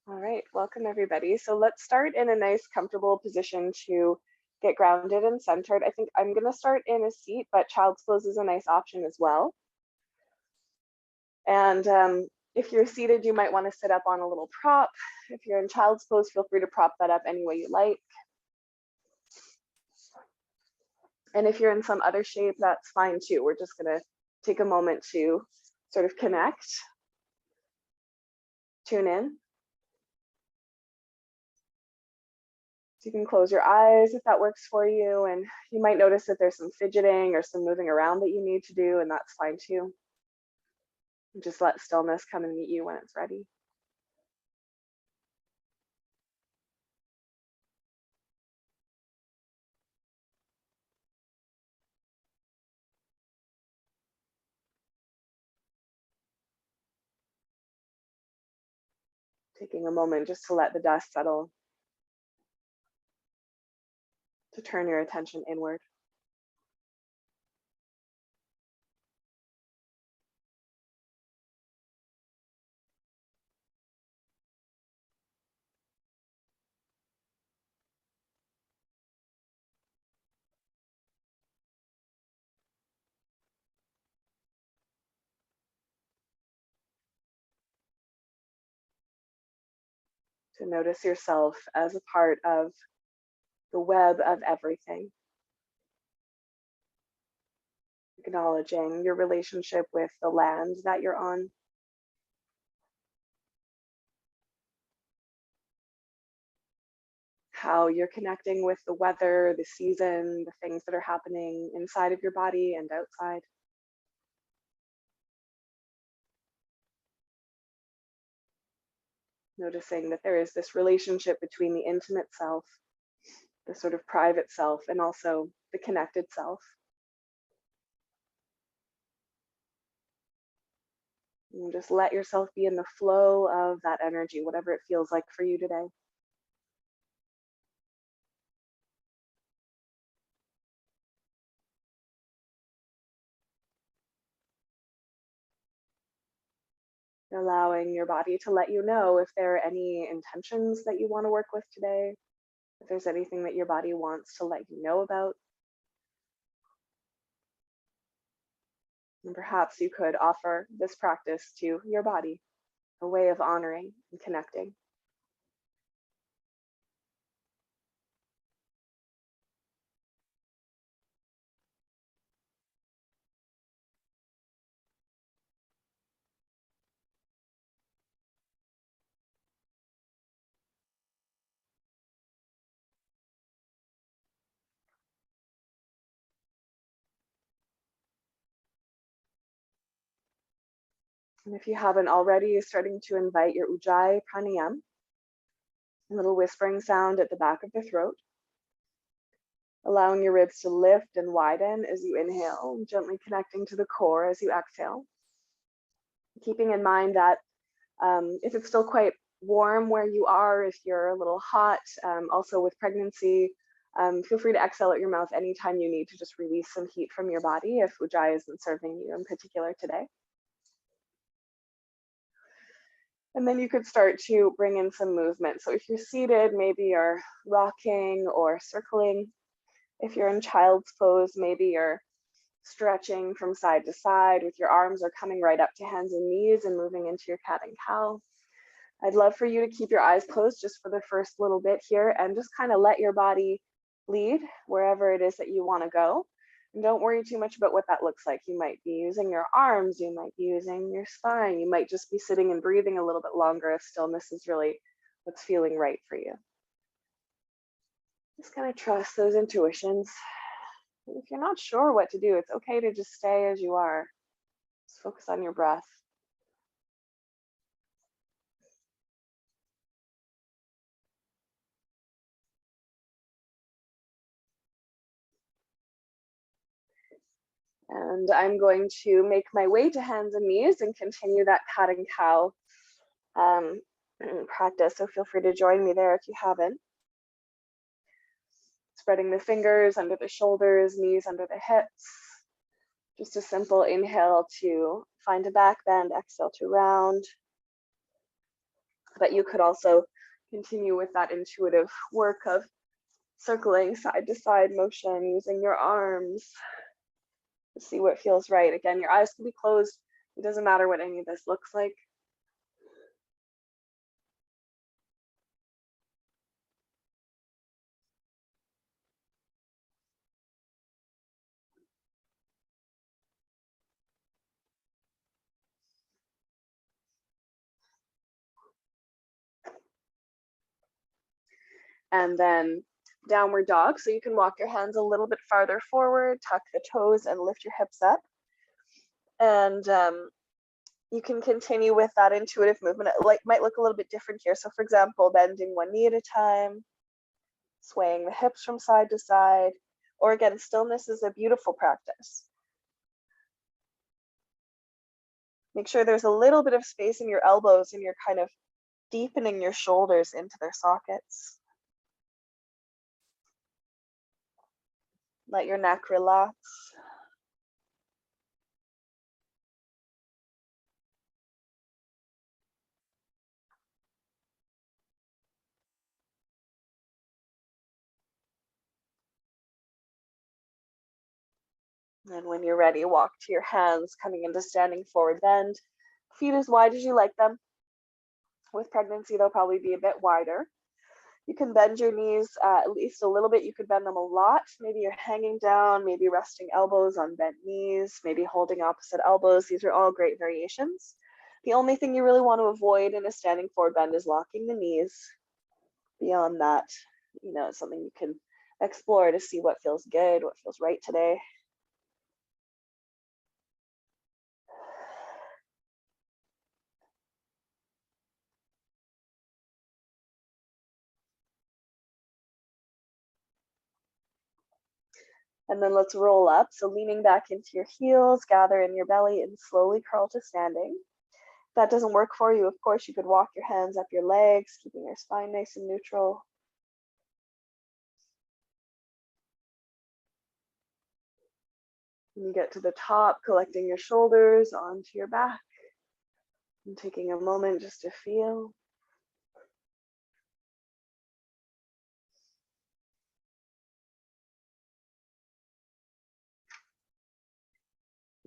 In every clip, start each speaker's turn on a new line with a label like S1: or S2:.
S1: All right, welcome everybody. So let's start in a nice comfortable position to get grounded and centered. I think I'm gonna start in a seat, but child's pose is a nice option as well. And if you're seated, you might want to sit up on a little prop. If you're in child's pose, feel free to prop that up any way you like. And if you're in some other shape, that's fine too. We're just gonna take a moment to sort of connect, tune in. So you can close your eyes if that works for you, and you might notice that there's some fidgeting or some moving around that you need to do, and that's fine too. And just let stillness come and meet you when it's ready. Taking a moment just to let the dust settle, to turn your attention inward. To notice yourself as a part of the web of everything. Acknowledging your relationship with the land that you're on. How you're connecting with the weather, the season, the things that are happening inside of your body and outside. Noticing that there is this relationship between the intimate self, the sort of private self, and also the connected self. And just let yourself be in the flow of that energy, whatever it feels like for you today. Allowing your body to let you know if there are any intentions that you want to work with today, if there's anything that your body wants to let you know about. And perhaps you could offer this practice to your body, a way of honoring and connecting. And if you haven't already, starting to invite your Ujjayi pranayama, a little whispering sound at the back of the throat, allowing your ribs to lift and widen as you inhale, gently connecting to the core as you exhale. Keeping in mind that if it's still quite warm where you are, if you're a little hot, also with pregnancy, feel free to exhale at your mouth anytime you need to just release some heat from your body if Ujjayi isn't serving you in particular today. And then you could start to bring in some movement. So if you're seated, maybe you're rocking or circling. If you're in child's pose, maybe you're stretching from side to side with your arms are coming right up to hands and knees and moving into your cat and cow. I'd love for you to keep your eyes closed just for the first little bit here and just kind of let your body lead wherever it is that you want to go. And don't worry too much about what that looks like. You might be using your arms, you might be using your spine, you might just be sitting and breathing a little bit longer if stillness is really what's feeling right for you. Just kind of trust those intuitions. If you're not sure what to do, it's okay to just stay as you are. Just focus on your breath. And I'm going to make my way to hands and knees and continue that cat and cow practice. So feel free to join me there if you haven't. Spreading the fingers under the shoulders, knees under the hips. Just a simple inhale to find a back bend, exhale to round. But you could also continue with that intuitive work of circling side to side motion, using your arms to see what feels right. Again, your eyes can be closed. It doesn't matter what any of this looks like. And then downward dog. So you can walk your hands a little bit farther forward, tuck the toes and lift your hips up. And you can continue with that intuitive movement. It might look a little bit different here. So for example, bending one knee at a time, swaying the hips from side to side, or again, stillness is a beautiful practice. Make sure there's a little bit of space in your elbows and you're kind of deepening your shoulders into their sockets. Let your neck relax. And when you're ready, walk to your hands, coming into standing forward bend. Feet as wide as you like them. With pregnancy, they'll probably be a bit wider. You can bend your knees at least a little bit. You could bend them a lot. Maybe you're hanging down, maybe resting elbows on bent knees, maybe holding opposite elbows. These are all great variations. The only thing you really want to avoid in a standing forward bend is locking the knees. Beyond that, it's something you can explore to see what feels good, what feels right today. And then let's roll up. So leaning back into your heels, gather in your belly and slowly curl to standing. If that doesn't work for you, of course, you could walk your hands up your legs, keeping your spine nice and neutral. When you get to the top, collecting your shoulders onto your back and taking a moment just to feel.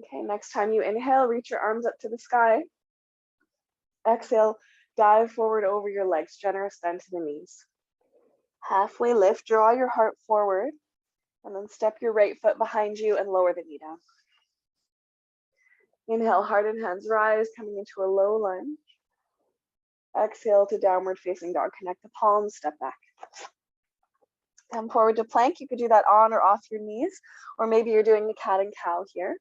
S1: Okay, next time you inhale, reach your arms up to the sky. Exhale, dive forward over your legs, generous bend to the knees. Halfway lift, draw your heart forward, and then step your right foot behind you and lower the knee down. Inhale, heart and hands rise, coming into a low lunge. Exhale to downward facing dog. Connect the palms, step back. Come forward to plank. You could do that on or off your knees, or maybe you're doing the cat and cow here.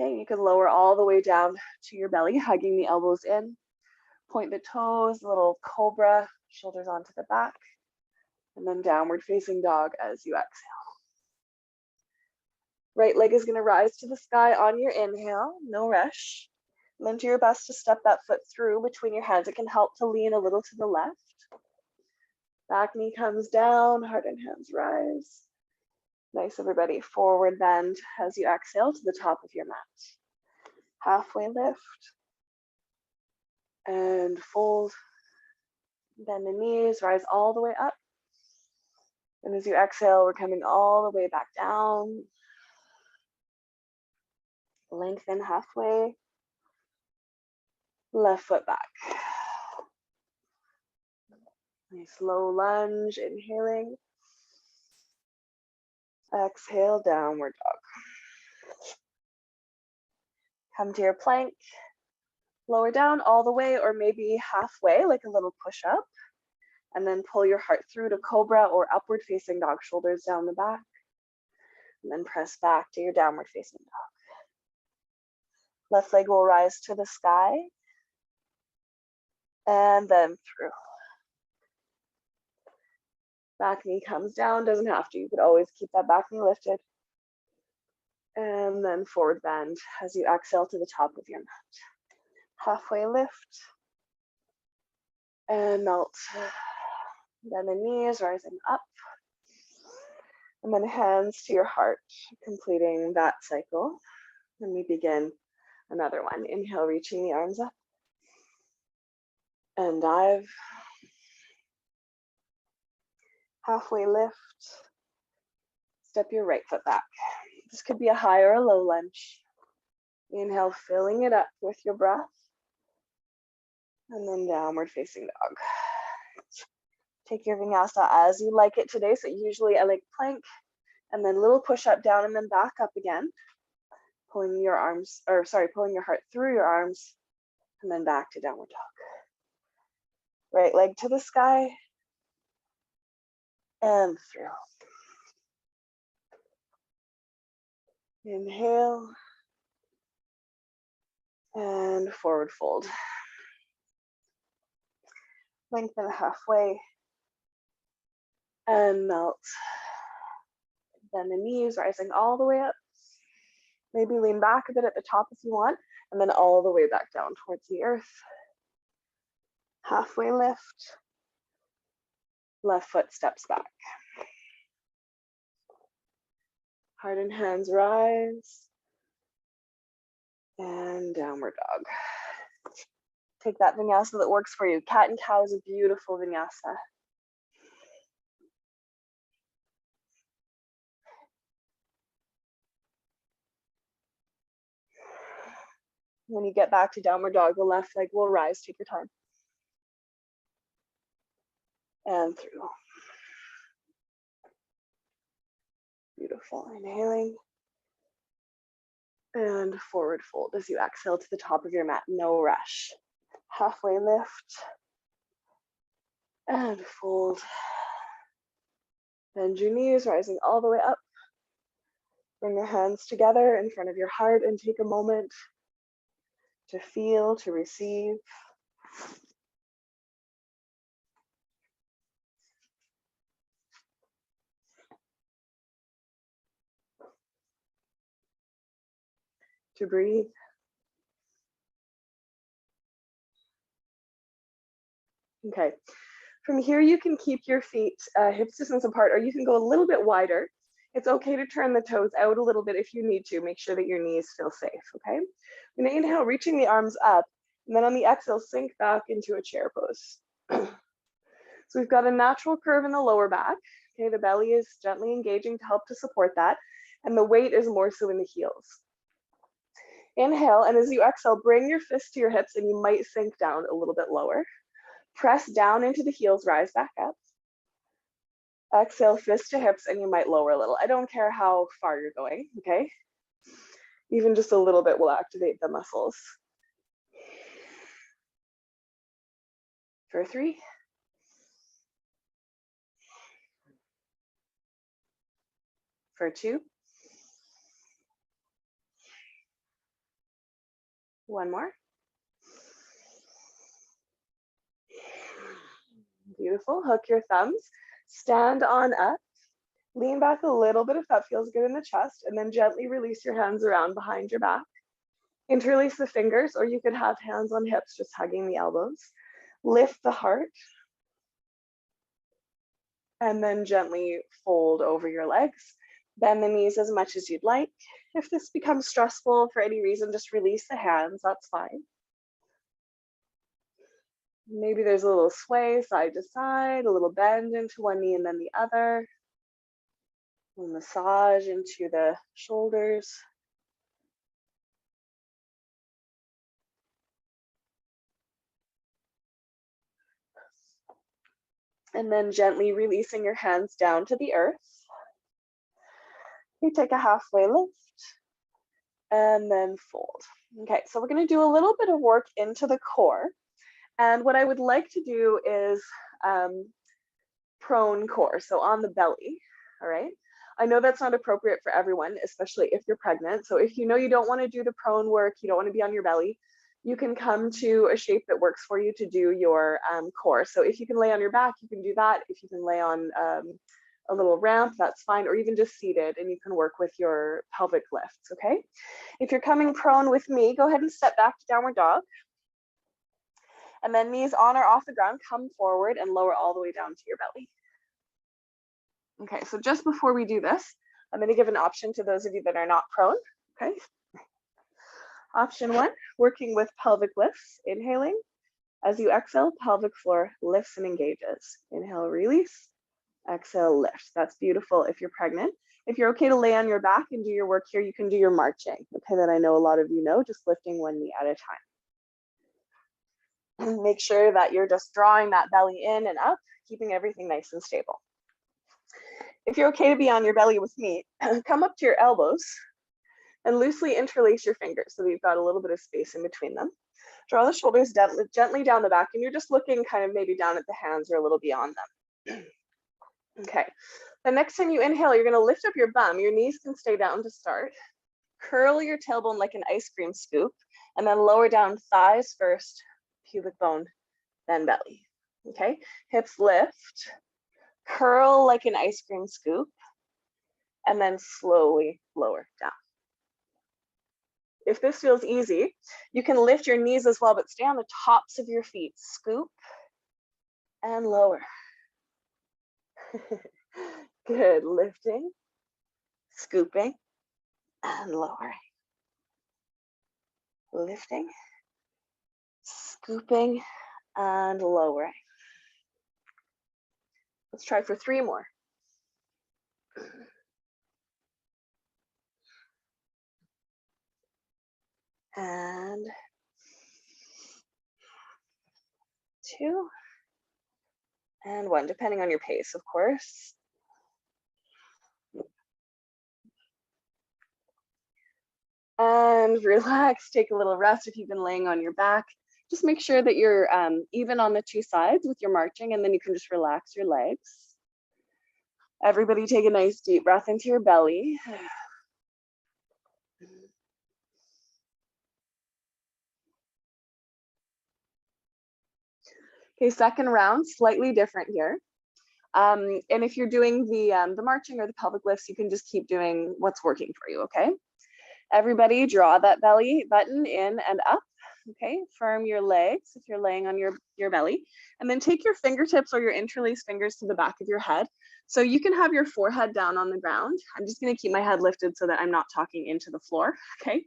S1: Okay, you can lower all the way down to your belly, hugging the elbows in. Point the toes, little cobra, shoulders onto the back, and then downward facing dog as you exhale. Right leg is going to rise to the sky on your inhale, no rush. And then do your best to step that foot through between your hands. It can help to lean a little to the left. Back knee comes down, heart and hands rise. Nice, everybody. Forward bend as you exhale to the top of your mat. Halfway lift. And fold. Bend the knees, rise all the way up. And as you exhale, we're coming all the way back down. Lengthen halfway. Left foot back. Nice low lunge, inhaling. Exhale, downward dog. Come to your plank. Lower down all the way or maybe halfway, like a little push up. And then pull your heart through to cobra or upward facing dog, shoulders down the back. And then press back to your downward facing dog. Left leg will rise to the sky. And then through. Back knee comes down, doesn't have to. You could always keep that back knee lifted. And then forward bend as you exhale to the top of your mat. Halfway lift. And melt. Then the knees rising up. And then hands to your heart, completing that cycle. And we begin another one. Inhale, reaching the arms up. and dive. Halfway lift. Step your right foot back. This could be a high or a low lunge. Inhale, filling it up with your breath. And then downward facing dog. Take your vinyasa as you like it today. So usually I like plank and then little push up down and then back up again. Pulling your arms, or sorry, pulling your heart through your arms and then back to downward dog. Right leg to the sky and through. Inhale and forward fold. Lengthen halfway and melt. Bend the knees, rising all the way up. Maybe lean back a bit at the top if you want, and then all the way back down towards the earth. Halfway lift. Left foot steps back. Heart and hands rise. And downward dog. Take that vinyasa that works for you. Cat and cow is a beautiful vinyasa. When you get back to downward dog, the left leg will rise. Take your time. And through. Beautiful. Inhaling. And forward fold as you exhale to the top of your mat. No rush. Halfway lift. And fold. Bend your knees, rising all the way up. Bring your hands together in front of your heart and take a moment to feel, to receive. To breathe. Okay. From here, you can keep your feet hips distance apart, or you can go a little bit wider. It's okay to turn the toes out a little bit if you need to. Make sure that your knees feel safe, okay? I'm gonna inhale, reaching the arms up, and then on the exhale, sink back into a chair pose. So we've got a natural curve in the lower back. Okay, the belly is gently engaging to help to support that, and the weight is more so in the heels. Inhale, and as you exhale, bring your fists to your hips, and you might sink down a little bit lower. Press down into the heels, rise back up. Exhale, fist to hips, and you might lower a little. I don't care how far you're going, okay? Even just a little bit will activate the muscles. For 3. For 2. 1 more. Beautiful. Hook your thumbs. Stand on up. Lean back a little bit if that feels good in the chest, and then gently release your hands around behind your back. Interlace the fingers, or you could have hands on hips, just hugging the elbows. Lift the heart. And then gently fold over your legs. Bend the knees as much as you'd like. If this becomes stressful for any reason, just release the hands, that's fine. Maybe there's a little sway side to side, a little bend into one knee and then the other. A massage into the shoulders. And then gently releasing your hands down to the earth. You take a halfway lift and then fold. Okay, so we're going to do a little bit of work into the core. And what I would like to do is prone core, so on the belly, all right? I know that's not appropriate for everyone, especially if you're pregnant. So if you know you don't want to do the prone work, you don't want to be on your belly, you can come to a shape that works for you to do your core. So if you can lay on your back, you can do that. If you can lay on a little ramp, that's fine, or even just seated, and you can work with your pelvic lifts, okay? If you're coming prone with me, go ahead and step back to downward dog. And then knees on or off the ground, come forward and lower all the way down to your belly. Okay, so just before we do this, I'm going to give an option to those of you that are not prone, okay? Option 1, working with pelvic lifts, inhaling, As you exhale, pelvic floor lifts and engages. Inhale, release. Exhale, lift. That's beautiful if you're pregnant. If you're okay to lay on your back and do your work here, you can do your marching. Okay, that I know a lot of you know, just lifting one knee at a time. Make sure that you're just drawing that belly in and up, keeping everything nice and stable. If you're okay to be on your belly with me, come up to your elbows and loosely interlace your fingers so that you've got a little bit of space in between them. Draw the shoulders gently down the back, and you're just looking kind of maybe down at the hands or a little beyond them. Okay, the next time you inhale, you're gonna lift up your bum. Your knees can stay down to start. Curl your tailbone like an ice cream scoop, and then lower down thighs first, pubic bone, then belly. Okay, hips lift, curl like an ice cream scoop, and then slowly lower down. If this feels easy, you can lift your knees as well, but stay on the tops of your feet. Scoop and lower. Good, lifting, scooping, and lowering. Lifting, scooping, and lowering. Let's try for 3 more. And 2, and 1, depending on your pace, of course. And relax, take a little rest if you've been laying on your back. Just make sure that you're even on the 2 sides with your marching, and then you can just relax your legs. Everybody take a nice deep breath into your belly. Okay, second round, slightly different here. And if you're doing the marching or the pelvic lifts, you can just keep doing what's working for you, okay? Everybody draw that belly button in and up, okay? Firm your legs if you're laying on your belly. And then take your fingertips or your interlaced fingers to the back of your head. So you can have your forehead down on the ground. I'm just gonna keep my head lifted so that I'm not talking into the floor, okay?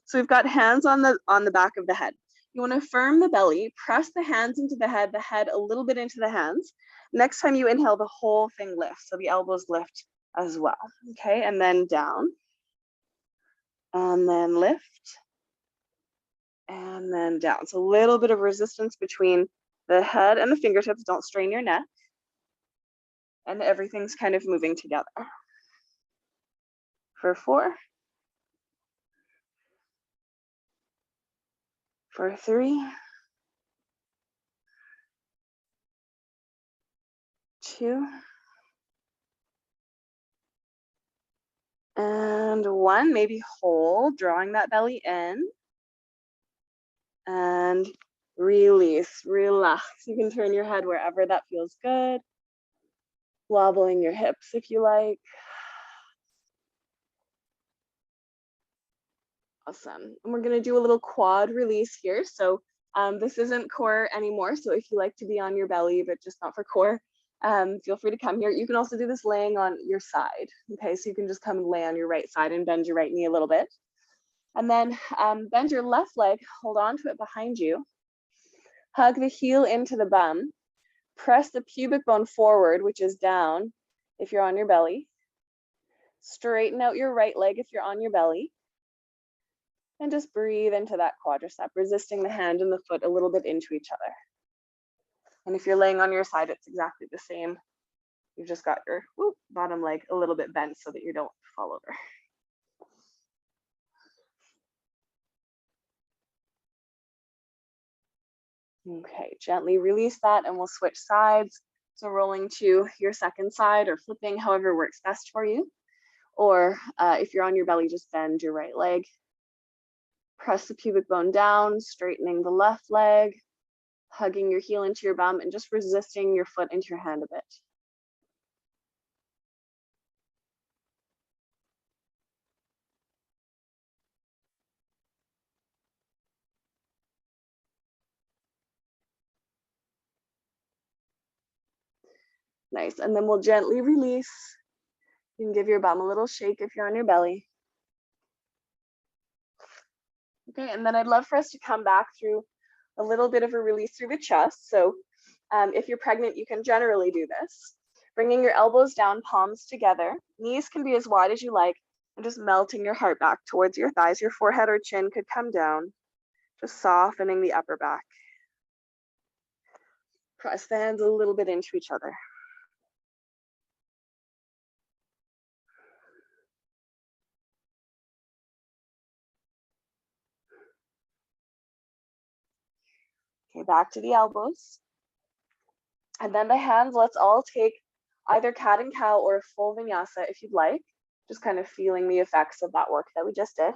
S1: So we've got hands on the back of the head. You wanna firm the belly, press the hands into the head a little bit into the hands. Next time you inhale, the whole thing lifts. So the elbows lift as well, okay? And then down. And then lift, and then down. So a little bit of resistance between the head and the fingertips. Don't strain your neck. And everything's kind of moving together. For 4. For 3. 2. And 1. Maybe hold, drawing that belly in. And release, relax. You can turn your head wherever that feels good. Wobbling your hips if you like. Awesome. And we're going to do a little quad release here. So this isn't core anymore. So if you like to be on your belly, but just not for core, feel free to come here. You can also do this laying on your side. Okay, so you can just come and lay on your right side and bend your right knee a little bit. And then bend your left leg, hold on to it behind you. Hug the heel into the bum. Press the pubic bone forward, which is down if you're on your belly. Straighten out your right leg if you're on your belly. And just breathe into that quadricep, resisting the hand and the foot a little bit into each other. And if you're laying on your side, it's exactly the same. You've just got your bottom leg a little bit bent so that you don't fall over. Okay, gently release that and we'll switch sides. So rolling to your second side or flipping, however works best for you. Or if you're on your belly, just bend your right leg. Press the pubic bone down, straightening the left leg, hugging your heel into your bum and just resisting your foot into your hand a bit. Nice, and then we'll gently release. You can give your bum a little shake if you're on your belly. Okay, and then I'd love for us to come back through A little bit of a release through the chest. So if you're pregnant, you can generally do this. Bringing your elbows down, palms together. Knees can be as wide as you like, and just melting your heart back towards your thighs. Your forehead or chin could come down, just softening the upper back. Press the hands a little bit into each other. Okay, back to the elbows. And then the hands, let's all take either cat and cow or a full vinyasa if you'd like. Just kind of feeling the effects of that work that we just did.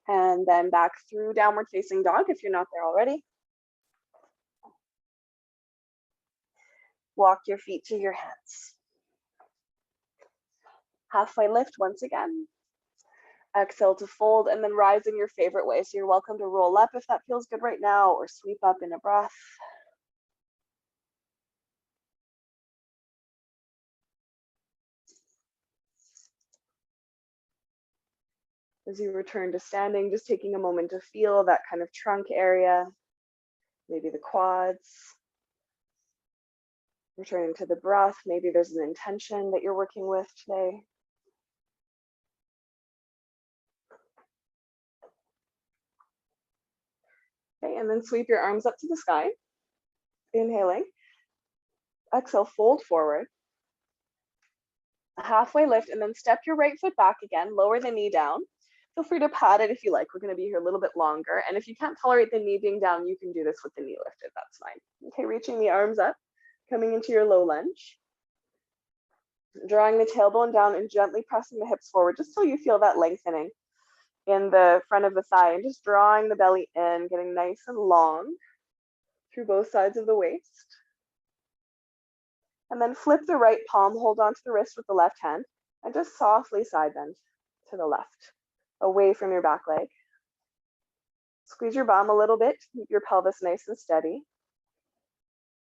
S1: And then back through downward facing dog if you're not there already. Walk your feet to your hands. Halfway lift once again. Exhale to fold and then rise in your favorite way. So you're welcome to roll up if that feels good right now, or sweep up in a breath. As you return to standing, just taking a moment to feel that kind of trunk area, maybe the quads. Returning to the breath, maybe there's an intention that you're working with today. Okay, and then sweep your arms up to the sky. Inhaling. Exhale, fold forward. Halfway lift, and then step your right foot back again, lower the knee down. Feel free to pat it if you like. We're going to be here a little bit longer. And if you can't tolerate the knee being down, you can do this with the knee lifted. That's fine. Okay, reaching the arms up, coming into your low lunge. Drawing the tailbone down and gently pressing the hips forward, just so you feel that lengthening in the front of the thigh, and just drawing the belly in, getting nice and long through both sides of the waist. And then flip the right palm, hold onto the wrist with the left hand, and just softly side bend to the left, away from your back leg. Squeeze your bum a little bit, keep your pelvis nice and steady,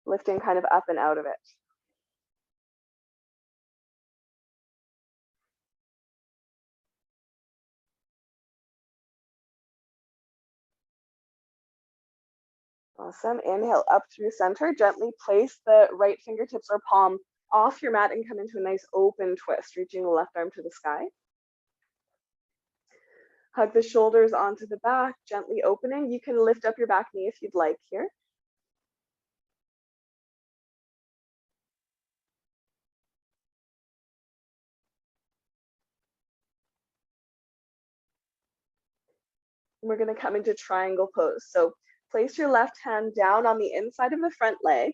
S1: lifting kind of up and out of it. Awesome. Inhale up through center. Gently place the right fingertips or palm off your mat and come into a nice open twist, reaching the left arm to the sky. Hug the shoulders onto the back, gently opening. You can lift up your back knee if you'd like here. We're going to come into triangle pose. So place your left hand down on the inside of the front leg.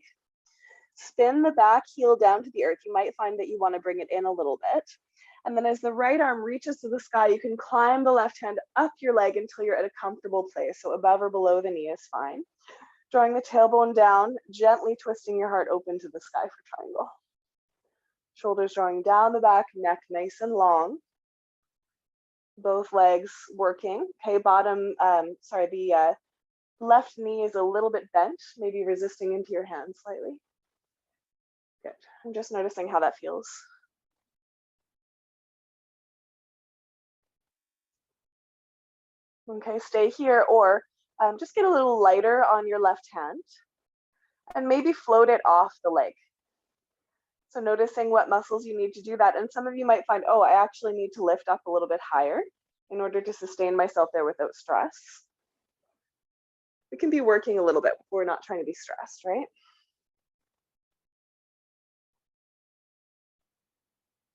S1: Spin the back heel down to the earth. You might find that you want to bring it in a little bit. And then as the right arm reaches to the sky, you can climb the left hand up your leg until you're at a comfortable place. So above or below the knee is fine. Drawing the tailbone down, gently twisting your heart open to the sky for triangle. Shoulders drawing down the back, neck nice and long. Both legs working. Okay, the left knee is a little bit bent, maybe resisting into your hand slightly. Good. I'm just noticing how that feels. Okay, stay here, or just get a little lighter on your left hand and maybe float it off the leg. So noticing what muscles you need to do that. And some of you might find, oh, I actually need to lift up a little bit higher in order to sustain myself there without stress. We can be working a little bit. We're not trying to be stressed, right?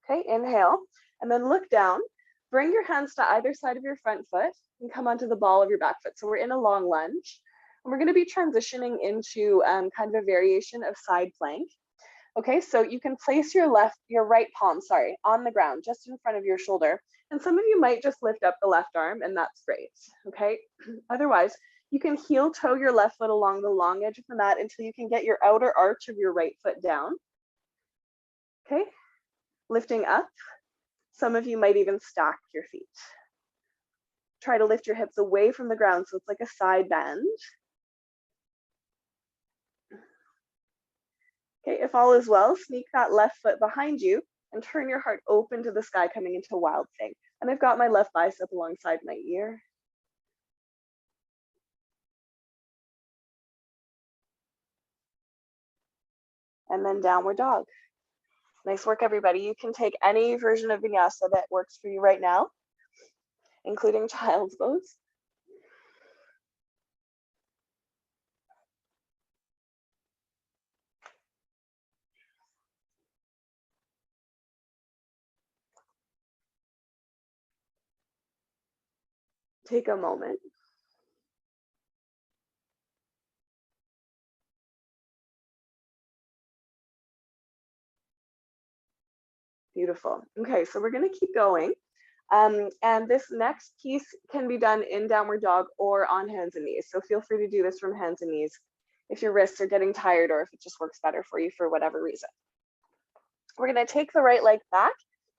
S1: Okay, inhale, and then look down. Bring your hands to either side of your front foot and come onto the ball of your back foot. So we're in a long lunge. And we're going to be transitioning into kind of a variation of side plank. Okay, so you can place your right palm, on the ground, just in front of your shoulder. And some of you might just lift up the left arm, and that's great, okay? Otherwise, you can heel toe your left foot along the long edge of the mat until you can get your outer arch of your right foot down. Okay, lifting up. Some of you might even stack your feet. Try to lift your hips away from the ground so it's like a side bend. Okay, if all is well, sneak that left foot behind you and turn your heart open to the sky, coming into wild thing. And I've got my left bicep alongside my ear. And then downward dog. Nice work, everybody. You can take any version of Vinyasa that works for you right now, including child's pose. Take a moment. Beautiful. Okay, so we're going to keep going. And this next piece can be done in downward dog or on hands and knees. So feel free to do this from hands and knees if your wrists are getting tired or if it just works better for you for whatever reason. We're going to take the right leg back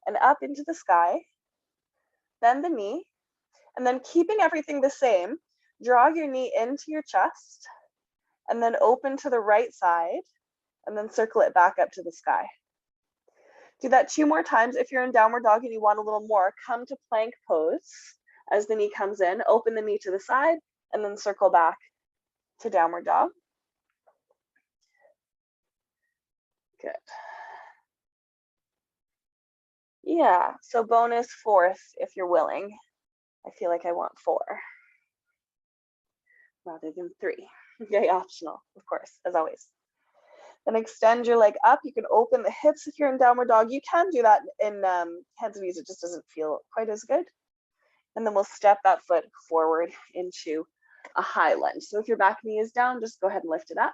S1: and up into the sky, bend the knee, and then keeping everything the same, draw your knee into your chest and then open to the right side and then circle it back up to the sky. Do that 2 more times. If you're in downward dog and you want a little more, come to plank pose as the knee comes in, open the knee to the side, and then circle back to downward dog. Good. Yeah, so bonus 4th if you're willing. I feel like I want 4 rather than 3. Okay, optional, of course, as always. Then extend your leg up. You can open the hips if you're in downward dog. You can do that in hands and knees. It just doesn't feel quite as good. And then we'll step that foot forward into a high lunge. So if your back knee is down, just go ahead and lift it up.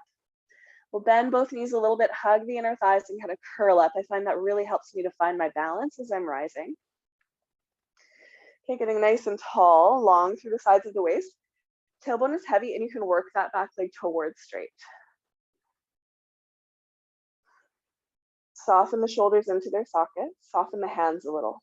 S1: We'll bend both knees a little bit, hug the inner thighs and kind of curl up. I find that really helps me to find my balance as I'm rising. Okay, getting nice and tall, long through the sides of the waist. Tailbone is heavy and you can work that back leg towards straight. Soften the shoulders into their sockets, soften the hands a little.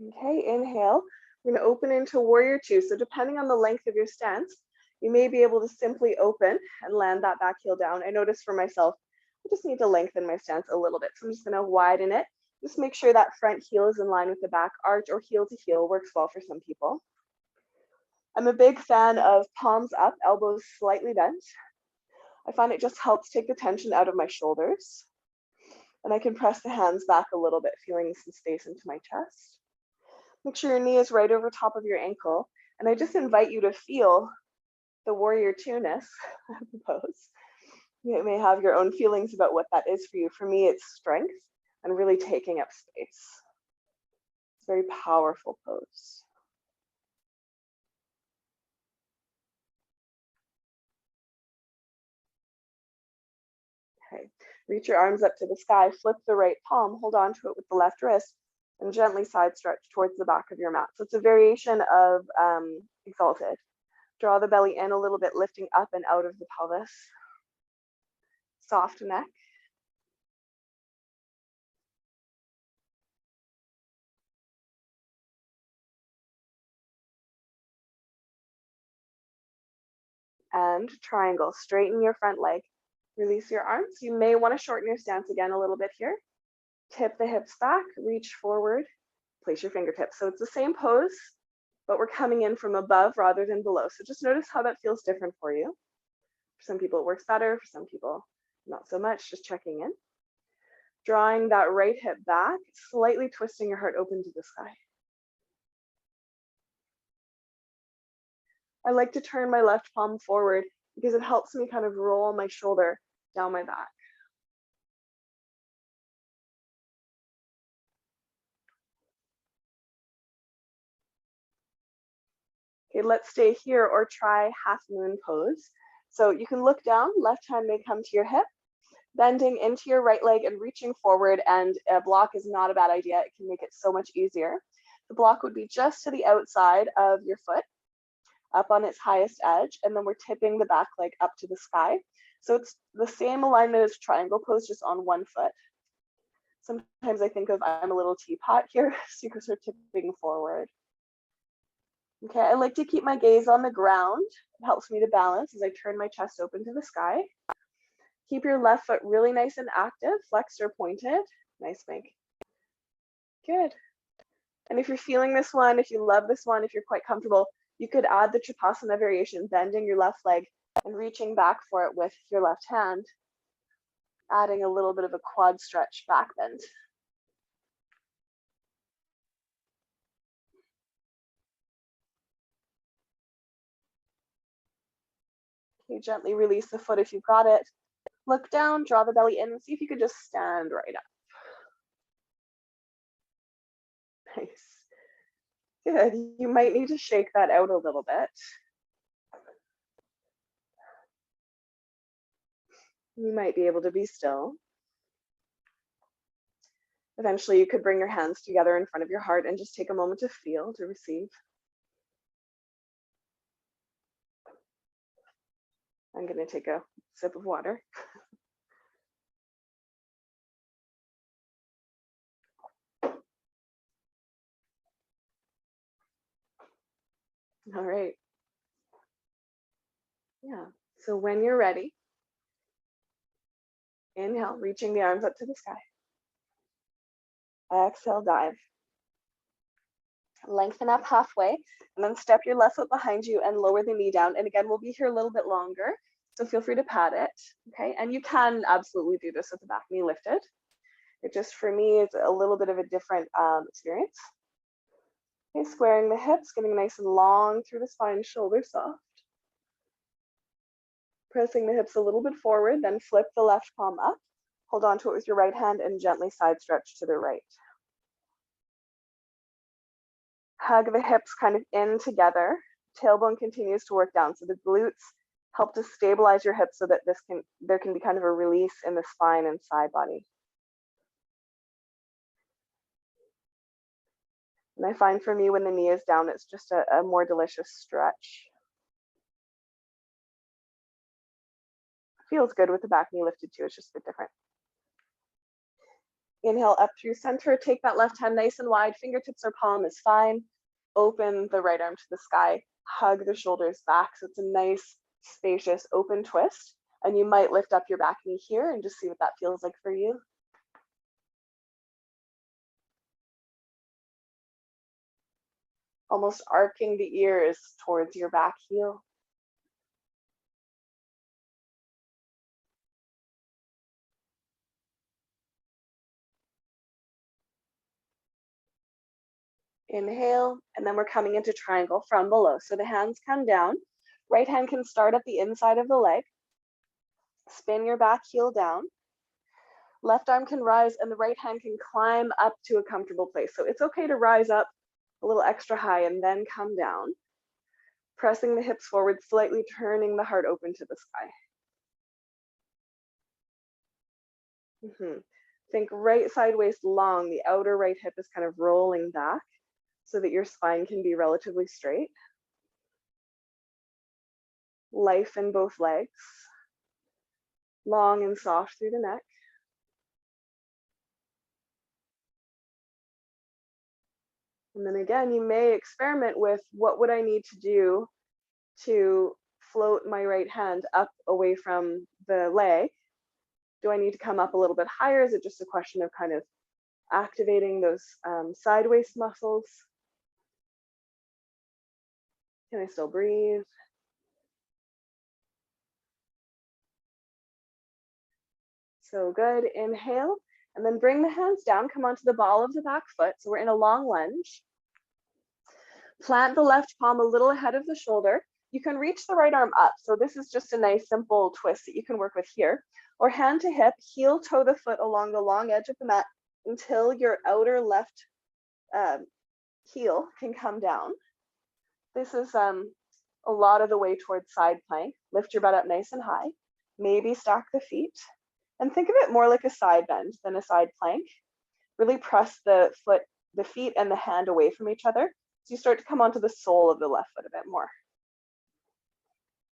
S1: Okay, inhale. We're going to open into warrior 2. So depending on the length of your stance, you may be able to simply open and land that back heel down. I notice for myself, I just need to lengthen my stance a little bit. So I'm just going to widen it. Just make sure that front heel is in line with the back arch, or heel to heel works well for some people. I'm a big fan of palms up, elbows slightly bent. I find it just helps take the tension out of my shoulders. And I can press the hands back a little bit, feeling some space into my chest. Make sure your knee is right over top of your ankle. And I just invite you to feel the warrior 2-ness of the pose. You may have your own feelings about what that is for you. For me, it's strength and really taking up space. It's a very powerful pose. Okay, reach your arms up to the sky, flip the right palm, hold on to it with the left wrist, and gently side stretch towards the back of your mat. So it's a variation of exalted. Draw the belly in a little bit, lifting up and out of the pelvis. Soft neck. And triangle. Straighten your front leg. Release your arms. You may want to shorten your stance again a little bit here. Tip the hips back, reach forward, place your fingertips. So it's the same pose, but we're coming in from above rather than below. So just notice how that feels different for you. For some people, it works better. For some people, not so much. Just checking in. Drawing that right hip back, slightly twisting your heart open to the sky. I like to turn my left palm forward because it helps me kind of roll my shoulder down my back. Okay, let's stay here or try half moon pose. So you can look down, left hand may come to your hip, bending into your right leg and reaching forward, and a block is not a bad idea. It can make it so much easier. The block would be just to the outside of your foot, up on its highest edge, and then we're tipping the back leg up to the sky. So it's the same alignment as triangle pose, just on one foot. Sometimes I think of I'm a little teapot here, so you start tipping forward. Okay, I like to keep my gaze on the ground. It helps me to balance as I turn my chest open to the sky. Keep your left foot really nice and active, flexed or pointed. Nice, Mike. Good. And if you're feeling this one, if you love this one, if you're quite comfortable, you could add the Trikonasana variation, bending your left leg and reaching back for it with your left hand, adding a little bit of a quad stretch back bend. Okay, gently release the foot if you've got it. Look down, draw the belly in, and see if you could just stand right up. Nice. Good. You might need to shake that out a little bit. You might be able to be still. Eventually, you could bring your hands together in front of your heart and just take a moment to feel, to receive. I'm going to take a sip of water. All right. Yeah. So when you're ready, inhale, reaching the arms up to the sky. Exhale, dive. Lengthen up halfway, and then step your left foot behind you and lower the knee down. And again, we'll be here a little bit longer, so feel free to pat it, okay? And you can absolutely do this with the back knee lifted. It just, for me, is a little bit of a different experience. Okay, squaring the hips, getting nice and long through the spine, shoulders soft. Pressing the hips a little bit forward, then flip the left palm up. Hold on to it with your right hand and gently side stretch to the right. Hug the hips kind of in together. Tailbone continues to work down. So the glutes help to stabilize your hips so that there can be kind of a release in the spine and side body. And I find for me, when the knee is down, it's just a more delicious stretch. Feels good with the back knee lifted too. It's just a bit different. Inhale up through center. Take that left hand nice and wide. Fingertips or palm is fine. Open the right arm to the sky. Hug the shoulders back. So it's a nice, spacious, open twist. And you might lift up your back knee here and just see what that feels like for you. Almost arcing the ears towards your back heel. Inhale, and then we're coming into triangle from below. So the hands come down. Right hand can start at the inside of the leg. Spin your back heel down. Left arm can rise and the right hand can climb up to a comfortable place. So it's okay to rise up a little extra high and then come down. Pressing the hips forward, slightly turning the heart open to the sky. Think right side waist long. The outer right hip is kind of rolling back so that your spine can be relatively straight. Life in both legs. Long and soft through the neck. And then again, you may experiment with what would I need to do to float my right hand up away from the leg. Do I need to come up a little bit higher? Is it just a question of kind of activating those side waist muscles? Can I still breathe? So good. Inhale, and then bring the hands down. Come onto the ball of the back foot. So we're in a long lunge. Plant the left palm a little ahead of the shoulder. You can reach the right arm up. So this is just a nice simple twist that you can work with here. Or hand to hip, heel toe the foot along the long edge of the mat until your outer left heel can come down. This is a lot of the way towards side plank. Lift your butt up nice and high. Maybe stack the feet. And think of it more like a side bend than a side plank. Really press the feet and the hand away from each other. So you start to come onto the sole of the left foot a bit more.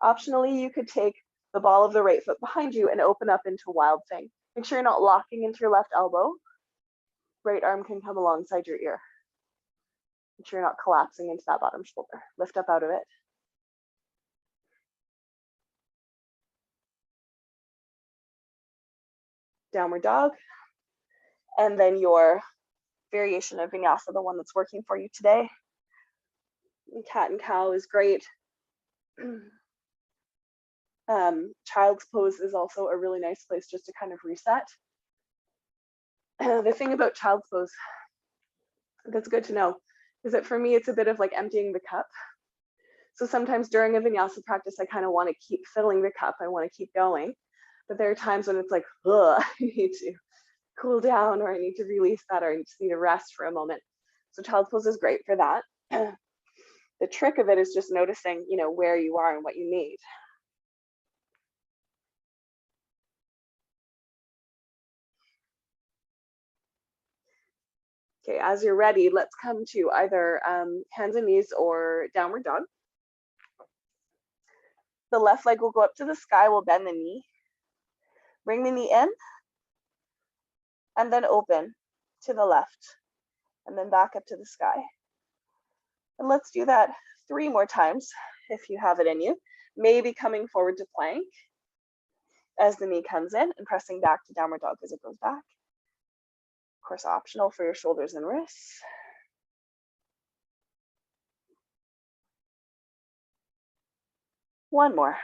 S1: Optionally, you could take the ball of the right foot behind you and open up into wild thing. Make sure you're not locking into your left elbow. right arm can come alongside your ear. Make sure you're not collapsing into that bottom shoulder. Lift up out of it. Downward dog. And then your variation of Vinyasa, the one that's working for you today. Cat and cow is great. Child's pose is also a really nice place just to kind of reset. The thing about child's pose that's good to know is that for me, it's a bit of like emptying the cup. So sometimes during a Vinyasa practice, I kind of want to keep filling the cup. I want to keep going. But there are times when it's like, ugh, I need to cool down, or I need to release that, or I just need to rest for a moment. So child's pose is great for that. The trick of it is just noticing, you know, where you are and what you need. Okay, as you're ready, let's come to either hands and knees or downward dog. The left leg will go up to the sky, we'll bend the knee. Bring the knee in, and then open to the left, and then back up to the sky. And let's do that 3 more times, if you have it in you. Maybe coming forward to plank as the knee comes in, and pressing back to downward dog as it goes back. Of course, optional for your shoulders and wrists. One more.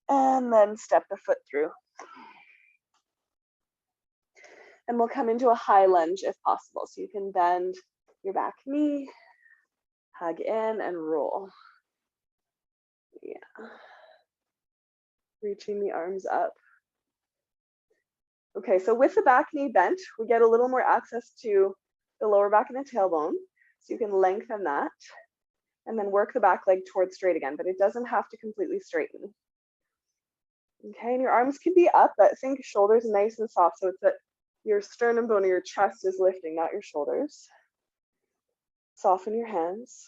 S1: And then step the foot through. And we'll come into a high lunge if possible. So you can bend your back knee, hug in and roll. Yeah. Reaching the arms up. Okay, so with the back knee bent, we get a little more access to the lower back and the tailbone. So you can lengthen that and then work the back leg towards straight again, but it doesn't have to completely straighten. Okay, and your arms can be up, but think shoulders nice and soft, so it's that your sternum bone or your chest is lifting, not your shoulders. Soften your hands.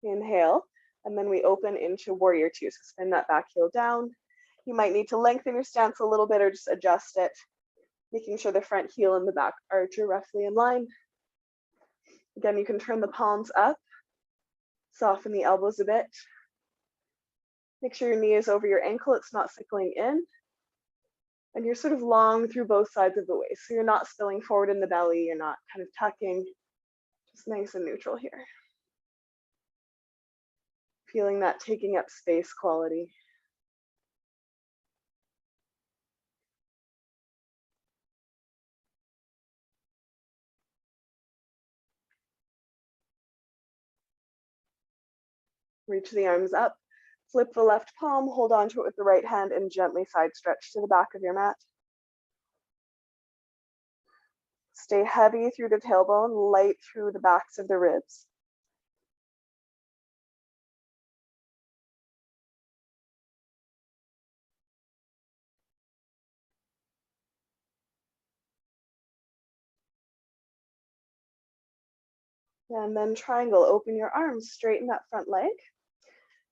S1: Inhale, and then we open into warrior 2. So spin that back heel down. You might need to lengthen your stance a little bit or just adjust it, making sure the front heel and the back arch are roughly in line. Again, you can turn the palms up, soften the elbows a bit. Make sure your knee is over your ankle, it's not sickling in. And you're sort of long through both sides of the waist. So you're not spilling forward in the belly, you're not kind of tucking, just nice and neutral here. Feeling that taking up space quality. Reach the arms up, flip the left palm, hold on to it with the right hand, and gently side stretch to the back of your mat. Stay heavy through the tailbone, light through the backs of the ribs. And then triangle, open your arms, straighten that front leg.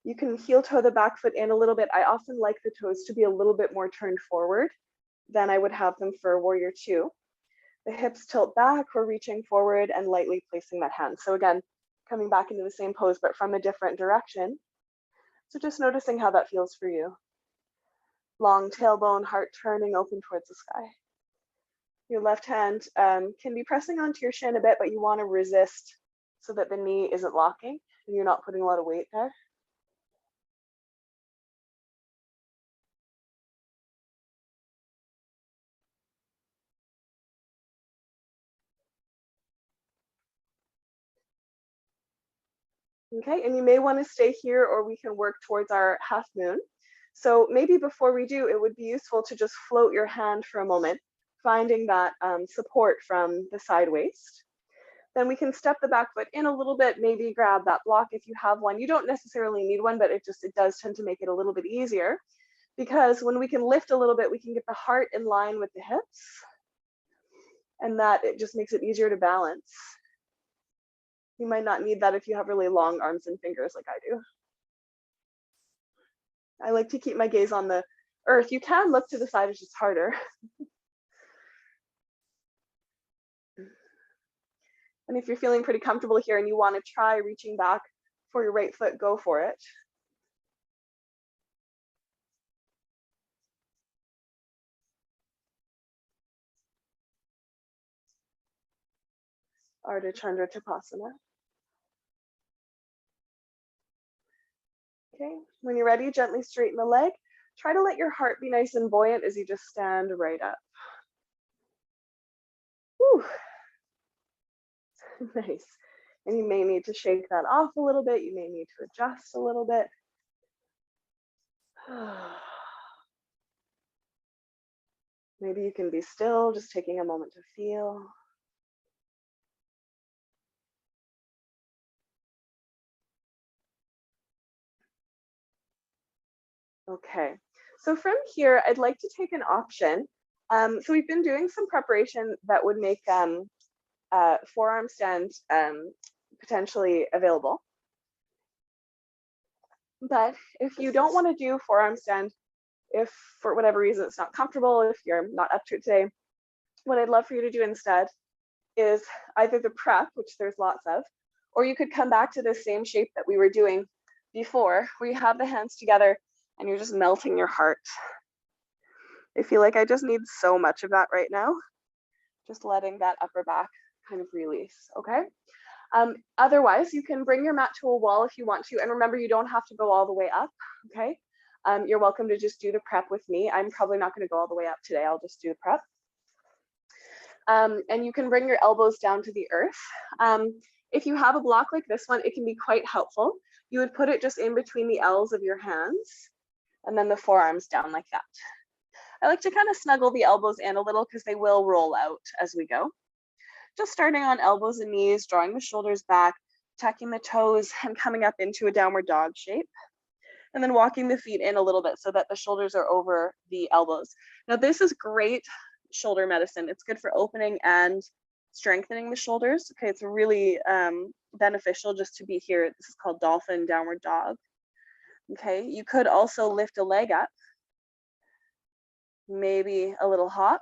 S1: You can heel toe the back foot in a little bit. I often like the toes to be a little bit more turned forward than I would have them for warrior 2. The hips tilt back, we're reaching forward and lightly placing that hand. So again, coming back into the same pose, but from a different direction. So just noticing how that feels for you. Long tailbone, heart turning, open towards the sky. Your left hand can be pressing onto your shin a bit, but you want to resist so that the knee isn't locking and you're not putting a lot of weight there. Okay, and you may want to stay here or we can work towards our half moon. So maybe before we do, it would be useful to just float your hand for a moment, finding that support from the side waist. Then we can step the back foot in a little bit, maybe grab that block if you have one. You don't necessarily need one, but it does tend to make it a little bit easier because when we can lift a little bit, we can get the heart in line with the hips, and that it just makes it easier to balance. You might not need that if you have really long arms and fingers like I do. I like to keep my gaze on the earth. You can look to the side, it's just harder. And if you're feeling pretty comfortable here and you want to try reaching back for your right foot, go for it. Ardha Chandra Tapasana. Okay, when you're ready, gently straighten the leg. Try to let your heart be nice and buoyant as you just stand right up. Whew. Nice. And you may need to shake that off a little bit. You may need to adjust a little bit. Maybe you can be still, just taking a moment to feel. Okay, so from here, I'd like to take an option. So we've been doing some preparation that would make forearm stand potentially available. But if you don't want to do forearm stand, if for whatever reason it's not comfortable, if you're not up to it today, what I'd love for you to do instead is either the prep, which there's lots of, or you could come back to the same shape that we were doing before, where you have the hands together and you're just melting your heart. I feel like I just need so much of that right now. Just letting that upper back kind of release, okay? Otherwise, you can bring your mat to a wall if you want to. And remember, you don't have to go all the way up, okay? You're welcome to just do the prep with me. I'm probably not gonna go all the way up today. I'll just do the prep. And you can bring your elbows down to the earth. If you have a block like this one, it can be quite helpful. You would put it just in between the L's of your hands and then the forearms down like that. I like to kind of snuggle the elbows in a little because they will roll out as we go. Just starting on elbows and knees, drawing the shoulders back, tucking the toes and coming up into a downward dog shape. And then walking the feet in a little bit so that the shoulders are over the elbows. Now this is great shoulder medicine. It's good for opening and strengthening the shoulders. Okay, it's really beneficial just to be here. This is called dolphin downward dog. Okay, you could also lift a leg up. Maybe a little hop.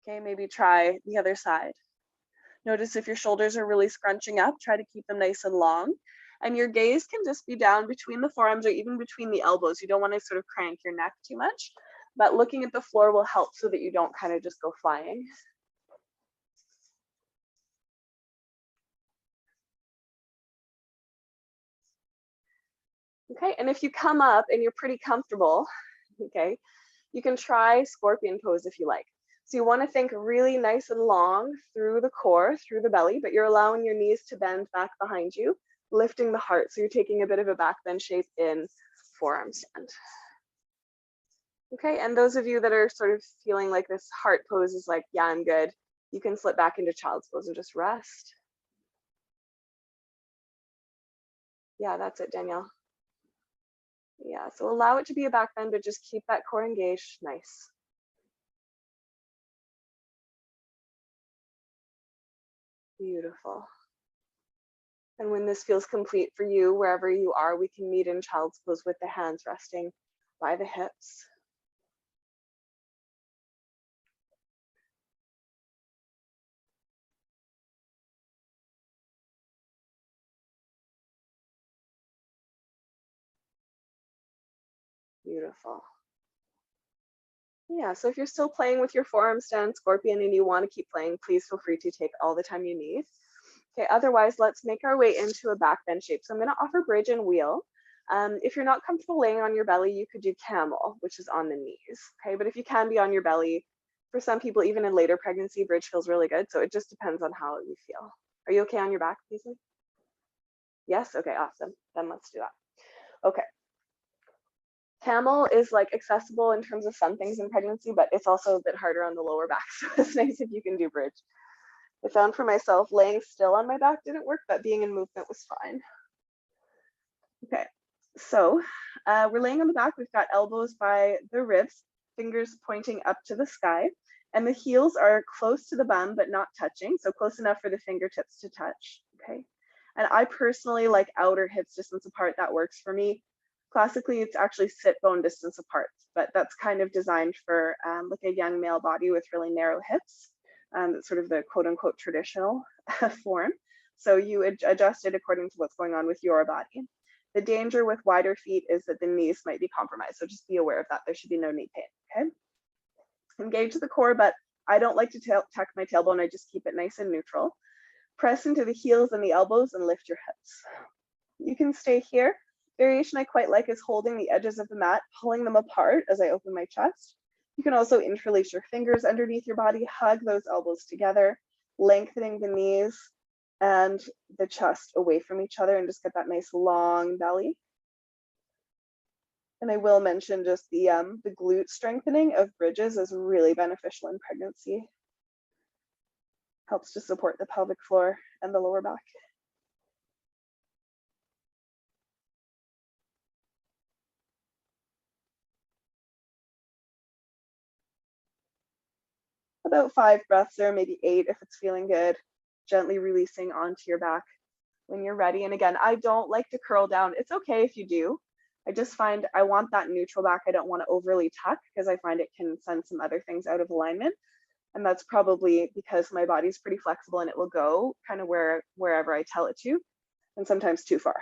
S1: Okay, maybe try the other side. Notice if your shoulders are really scrunching up, try to keep them nice and long. And your gaze can just be down between the forearms or even between the elbows. You don't want to sort of crank your neck too much, but looking at the floor will help so that you don't kind of just go flying. Okay, and if you come up and you're pretty comfortable, okay, you can try scorpion pose if you like. So you want to think really nice and long through the core, through the belly, but you're allowing your knees to bend back behind you, lifting the heart. So you're taking a bit of a back bend shape in forearm stand. Okay, and those of you that are sort of feeling like this heart pose is like, yeah, I'm good, you can slip back into child's pose and just rest. Yeah, that's it, Danielle. Yeah, so allow it to be a back bend, but just keep that core engaged. Nice. Beautiful. And when this feels complete for you, wherever you are, we can meet in child's pose with the hands resting by the hips. Beautiful. Yeah, so if you're still playing with your forearm stand, scorpion, and you want to keep playing, please feel free to take all the time you need. Okay, otherwise, let's make our way into a back bend shape. So I'm going to offer bridge and wheel. If you're not comfortable laying on your belly, you could do camel, which is on the knees. Okay, but if you can be on your belly, for some people, even in later pregnancy, bridge feels really good. So it just depends on how you feel. Are you okay on your back, Paisley? Yes? Okay, awesome. Then let's do that. Okay. Camel is like accessible in terms of some things in pregnancy, but it's also a bit harder on the lower back. So it's nice if you can do bridge. I found for myself laying still on my back didn't work, but being in movement was fine. Okay, So we're laying on the back. We've got elbows by the ribs, fingers pointing up to the sky, and the heels are close to the bum but not touching, so close enough for the fingertips to touch. Okay. And I personally like outer hips distance apart. That works for me. Classically, it's actually sit bone distance apart, but that's kind of designed for like a young male body with really narrow hips. That's sort of the quote unquote traditional form. So you adjust it according to what's going on with your body. The danger with wider feet is that the knees might be compromised. So just be aware of that. There should be no knee pain, okay? Engage the core, but I don't like to tuck my tailbone. I just keep it nice and neutral. Press into the heels and the elbows and lift your hips. You can stay here. Variation I quite like is holding the edges of the mat, pulling them apart as I open my chest. You can also interlace your fingers underneath your body, hug those elbows together, lengthening the knees and the chest away from each other, and just get that nice long belly. And I will mention just the glute strengthening of bridges is really beneficial in pregnancy. Helps to support the pelvic floor and the lower back. About 5 breaths there, maybe 8 if it's feeling good. Gently releasing onto your back when you're ready. And again, I don't like to curl down. It's okay if you do. I just find I want that neutral back. I don't want to overly tuck because I find it can send some other things out of alignment. And that's probably because my body's pretty flexible and it will go kind of wherever I tell it to, and sometimes too far.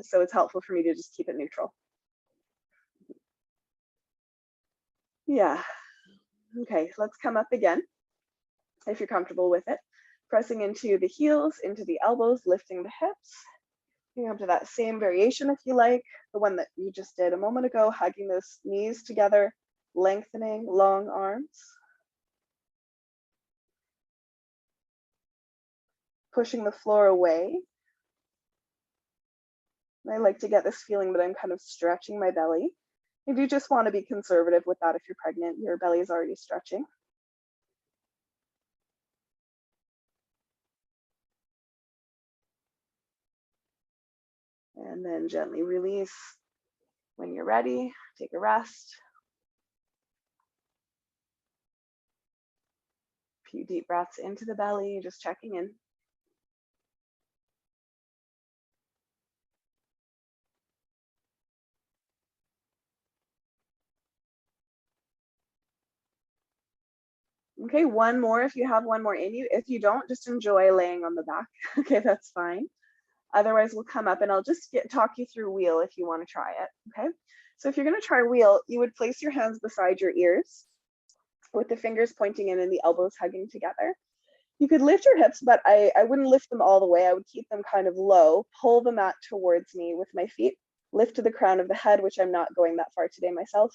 S1: So it's helpful for me to just keep it neutral. Yeah. Okay, let's come up again if you're comfortable with it. Pressing into the heels, into the elbows, lifting the hips. You come to that same variation if you like, the one that you just did a moment ago, hugging those knees together, lengthening long arms. Pushing the floor away. And I like to get this feeling that I'm kind of stretching my belly. If you just want to be conservative with that, if you're pregnant, your belly is already stretching. And then gently release when you're ready. Take a rest. A few deep breaths into the belly, just checking in. Okay, one more if you have one more in you. If you don't, just enjoy laying on the back. Okay, that's fine. Otherwise, we'll come up and I'll just talk you through wheel if you want to try it, okay? So if you're going to try wheel, you would place your hands beside your ears with the fingers pointing in and the elbows hugging together. You could lift your hips, but I wouldn't lift them all the way. I would keep them kind of low, pull the mat towards me with my feet, lift to the crown of the head, which I'm not going that far today myself.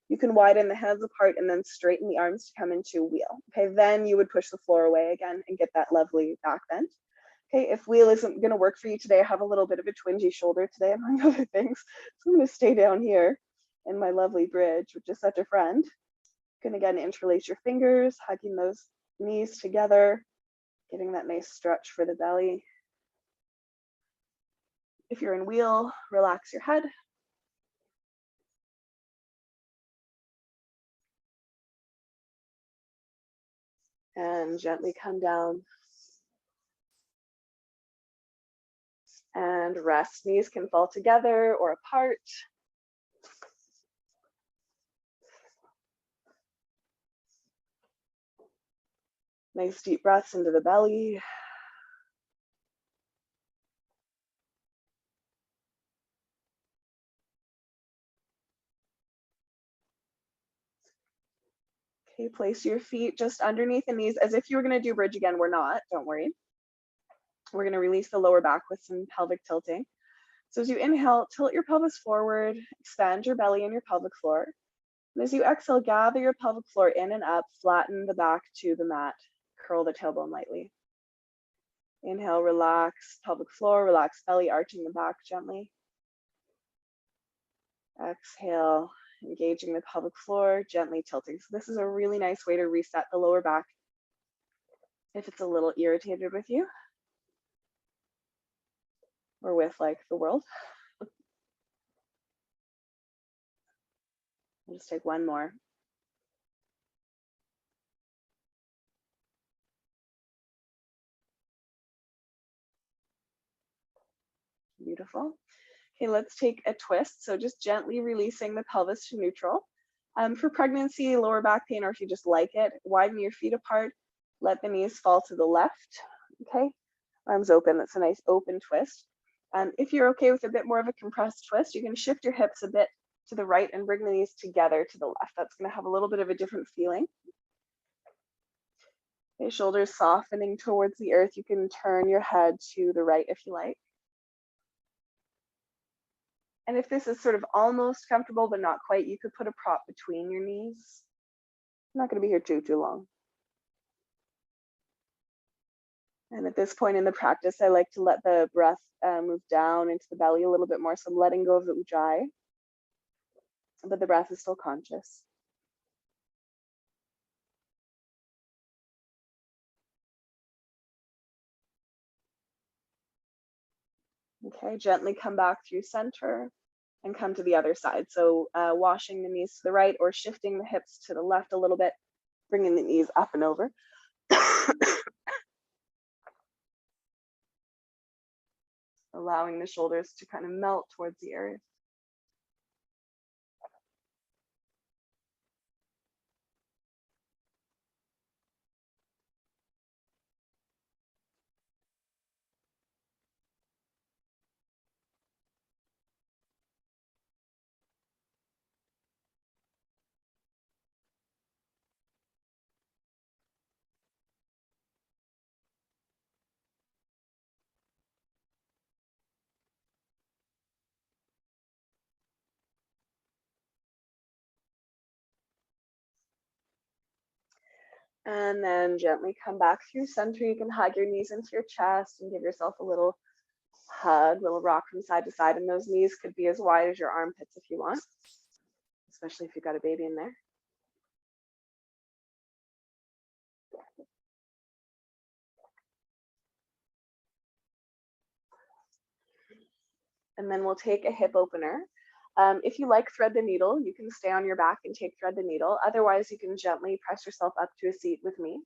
S1: You can widen the hands apart and then straighten the arms to come into wheel. Okay, then you would push the floor away again and get that lovely back bend. Okay, if wheel isn't going to work for you today, I have a little bit of a twingy shoulder today, among other things. So I'm going to stay down here in my lovely bridge, which is such a friend. You can again interlace your fingers, hugging those knees together, getting that nice stretch for the belly. If you're in wheel, relax your head. And gently come down. And rest. Knees can fall together or apart. Nice deep breaths into the belly. Okay, place your feet just underneath the knees as if you were going to do bridge again. We're not, don't worry. We're going to release the lower back with some pelvic tilting. So as you inhale, tilt your pelvis forward, expand your belly and your pelvic floor. And as you exhale, gather your pelvic floor in and up, flatten the back to the mat, curl the tailbone lightly. Inhale, relax pelvic floor, relax belly, arching the back gently. Exhale, engaging the pelvic floor, gently tilting. So this is a really nice way to reset the lower back if it's a little irritated with you or with like the world. We'll just take one more. Beautiful. Okay, let's take a twist. So just gently releasing the pelvis to neutral. For pregnancy, lower back pain, or if you just like it, widen your feet apart. Let the knees fall to the left. Okay, arms open. That's a nice open twist. If you're okay with a bit more of a compressed twist, you can shift your hips a bit to the right and bring the knees together to the left. That's going to have a little bit of a different feeling. Okay, shoulders softening towards the earth. You can turn your head to the right if you like. And if this is sort of almost comfortable, but not quite, you could put a prop between your knees. I'm not going to be here too long. And at this point in the practice, I like to let the breath move down into the belly a little bit more. So I'm letting go of the ujjayi, but the breath is still conscious. Okay, gently come back through center and come to the other side. So washing the knees to the right or shifting the hips to the left a little bit, bringing the knees up and over. Allowing the shoulders to kind of melt towards the earth. And then gently come back through center. You can hug your knees into your chest and give yourself a little hug, little rock from side to side. And those knees could be as wide as your armpits if you want, especially if you've got a baby in there. And then we'll take a hip opener. If you like thread the needle, you can stay on your back and take thread the needle. Otherwise, you can gently press yourself up to a seat with me.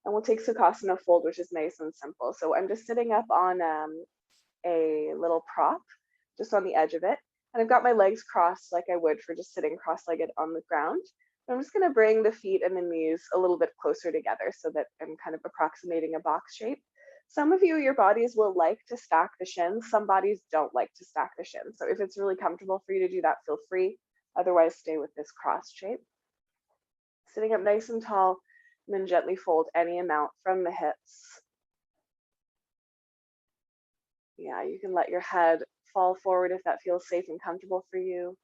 S1: And we'll take Sukhasana fold, which is nice and simple. So I'm just sitting up on a little prop, just on the edge of it. And I've got my legs crossed like I would for just sitting cross-legged on the ground. And I'm just gonna bring the feet and the knees a little bit closer together so that I'm kind of approximating a box shape. Some of you, your bodies will like to stack the shins. Some bodies don't like to stack the shins. So if it's really comfortable for you to do that, feel free. Otherwise, stay with this cross shape. Sitting up nice and tall, and then gently fold any amount from the hips. Yeah, you can let your head fall forward if that feels safe and comfortable for you.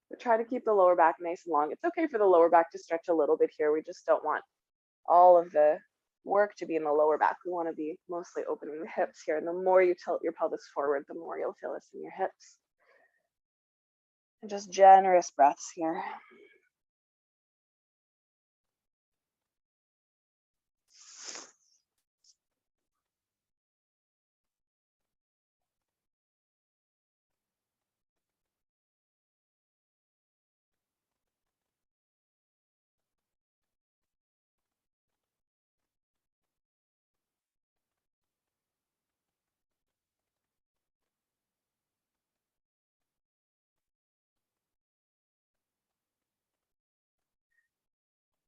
S1: But try to keep the lower back nice and long. It's okay for the lower back to stretch a little bit here. We just don't want all of the work to be in the lower back. We want to be mostly opening the hips here. And the more you tilt your pelvis forward, the more you'll feel this in your hips. And just generous breaths here.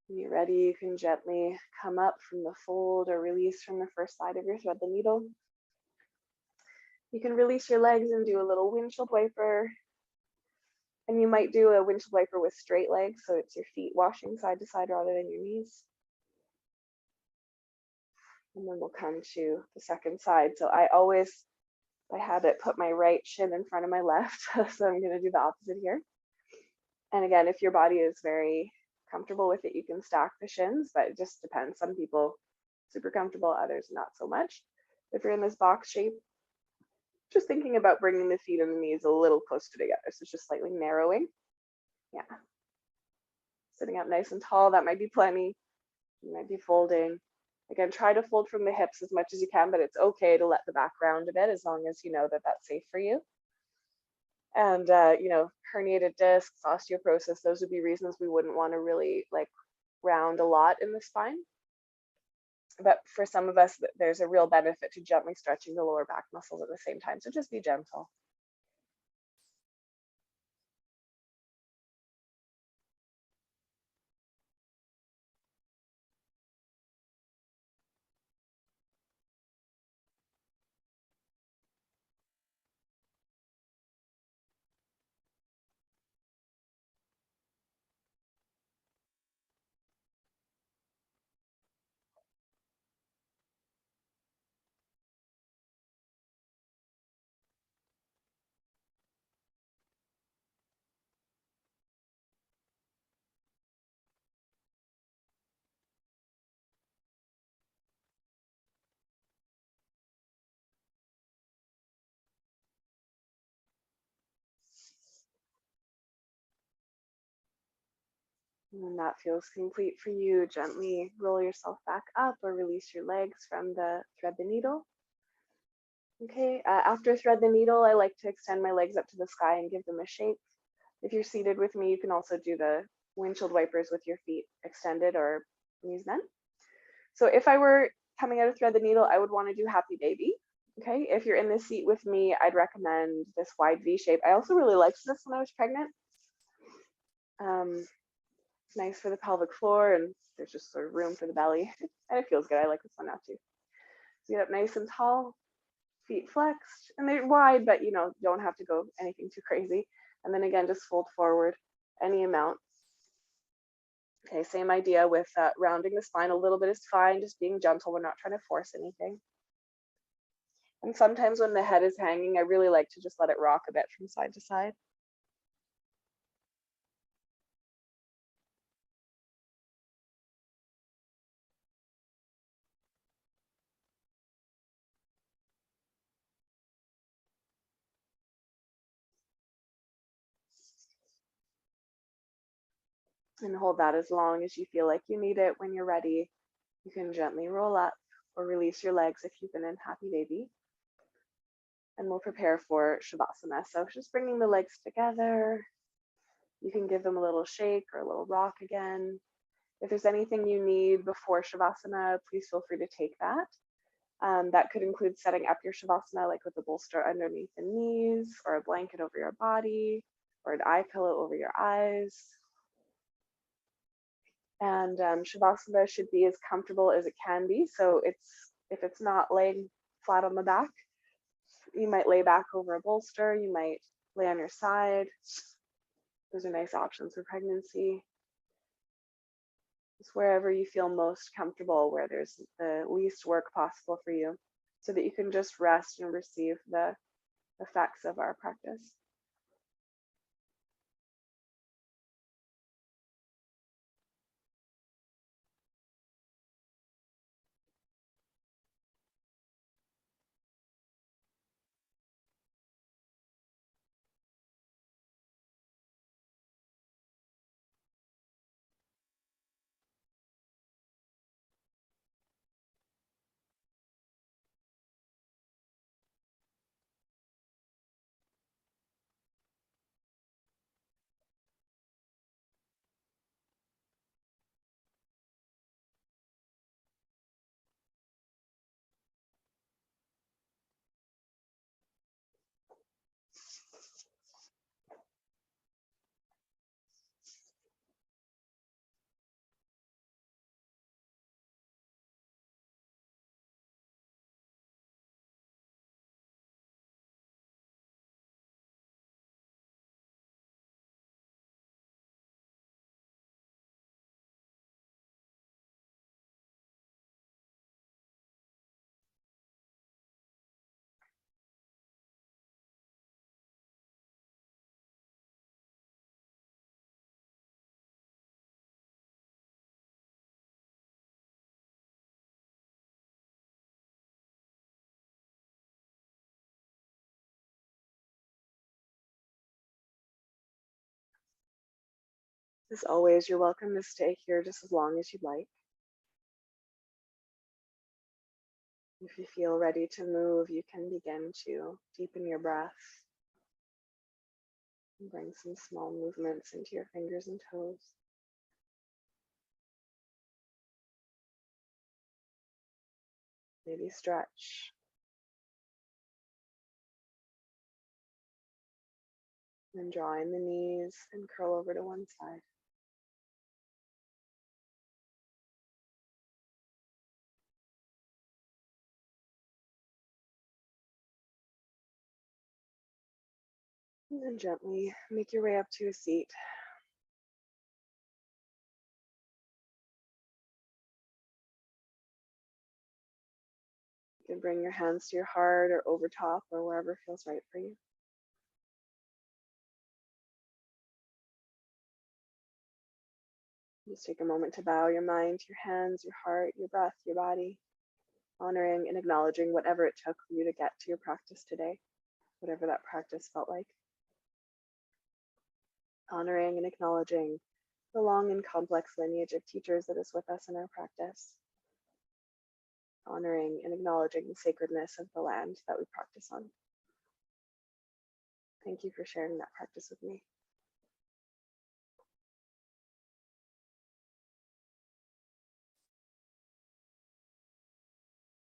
S1: When you're ready, you can gently come up from the fold or release from the first side of your thread the needle. You can release your legs and do a little windshield wiper. And you might do a windshield wiper with straight legs, so it's your feet washing side to side rather than your knees. And then we'll come to the second side. So I always, by habit, put my right shin in front of my left. So I'm going to do the opposite here. And again, if your body is very comfortable with it, you can stack the shins, but it just depends. Some people super comfortable, others not so much. If you're in this box shape, just thinking about bringing the feet and the knees a little closer together. So it's just slightly narrowing. Yeah. Sitting up nice and tall, that might be plenty. You might be folding. Again, try to fold from the hips as much as you can, but it's okay to let the back round a bit as long as you know that that's safe for you. And, you know, herniated discs, osteoporosis, those would be reasons we wouldn't want to really like round a lot in the spine. But for some of us, there's a real benefit to gently stretching the lower back muscles at the same time. So just be gentle. And when that feels complete for you, gently roll yourself back up or release your legs from the thread the needle. Okay, after thread the needle, I like to extend my legs up to the sky and give them a shake. If you're seated with me, you can also do the windshield wipers with your feet extended or use them. So if I were coming out of thread the needle, I would want to do happy baby. Okay, if you're in the seat with me, I'd recommend this wide V shape. I also really liked this when I was pregnant. It's nice for the pelvic floor and there's just sort of room for the belly. And it feels good. I like this one now too. So get up nice and tall, feet flexed, and they're wide, but you know, don't have to go anything too crazy. And then again, just fold forward any amount. Okay, same idea with rounding the spine. A little bit is fine, just being gentle. We're not trying to force anything. And sometimes when the head is hanging, I really like to just let it rock a bit from side to side. And hold that as long as you feel like you need it. When you're ready, you can gently roll up or release your legs if you've been in happy baby. And we'll prepare for Shavasana. So just bringing the legs together. You can give them a little shake or a little rock again. If there's anything you need before Shavasana, please feel free to take that. That could include setting up your Shavasana, like with a bolster underneath the knees, or a blanket over your body, or an eye pillow over your eyes. And Shavasana should be as comfortable as it can be. So if it's not laying flat on the back, you might lay back over a bolster, you might lay on your side. Those are nice options for pregnancy. Just wherever you feel most comfortable, where there's the least work possible for you, so that you can just rest and receive the effects of our practice. As always, you're welcome to stay here just as long as you'd like. If you feel ready to move, you can begin to deepen your breath. And bring some small movements into your fingers and toes. Maybe stretch. And draw in the knees and curl over to one side. And then gently make your way up to a seat. You can bring your hands to your heart or over top or wherever feels right for you. Just take a moment to bow your mind, your hands, your heart, your breath, your body, honoring and acknowledging whatever it took for you to get to your practice today, whatever that practice felt like. Honoring and acknowledging the long and complex lineage of teachers that is with us in our practice. Honoring and acknowledging the sacredness of the land that we practice on. Thank you for sharing that practice with me.